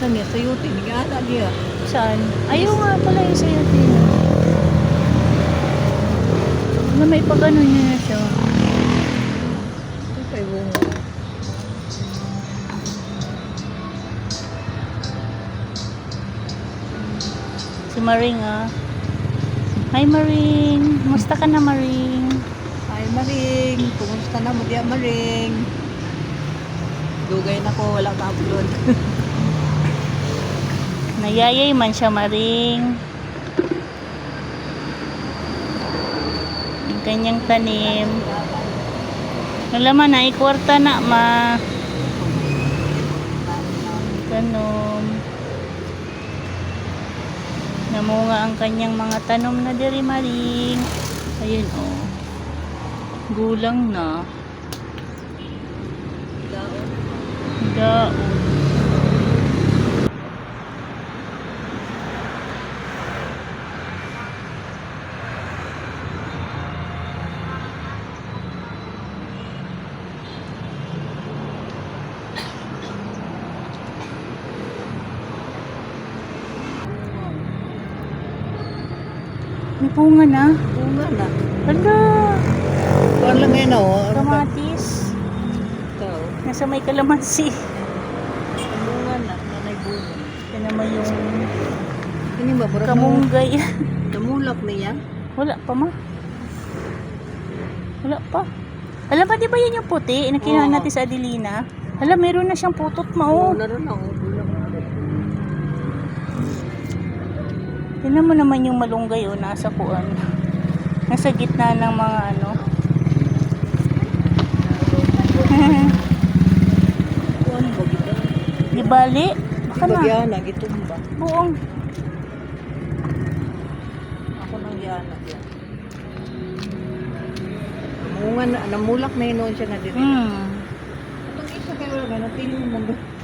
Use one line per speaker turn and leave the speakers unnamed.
sa niya, sayuti, nag-aala niya.
Saan? Ayaw nga pala yung sa'yo din. Na may pag-ano niya na siya.
Ito kay bunga.
Si Maring ah. Hi Maring. Musta ka na Maring?
Ay, Maring. Kumusta na mo diya, Maring? Dugay na ko, wala ka upload.
Nayayay man siya Maring. Ang kanyang tanim. Nalaman na ikwarta na ma. Tanom. Namunga ang kanyang mga tanom na diri Maring. Ayun oh. Gulang na. Daon. May bunga na.
Bunga na.
Hala.
Kuan lang ngayon, oh.
Kamatis.
Ito.
Nasa may kalamansi.
Bunga na. Nanay bunga.
Yan naman yung
Ini ba? Murag
kamunggay.
namulak niya.
Wala pa ma. Wala pa. Alam pa di ba yan yung puti? Nakinuha
Oo.
natin sa Adelina. Hala, meron na siyang putot ma oh.
Naroon ako. Bulang na.
Tingnan mo naman yung malunggay oh, nasa kuan. Nasa gitna ng mga ano.
Kuan ba kita?
Di bali? Baka na.
Bagyana, gitumba.
Buong.
Ako nang yana yan. Namunga na, namulak na yun noon siya na dito.
Hmm.
Itong isa kayo lang, napili mo mong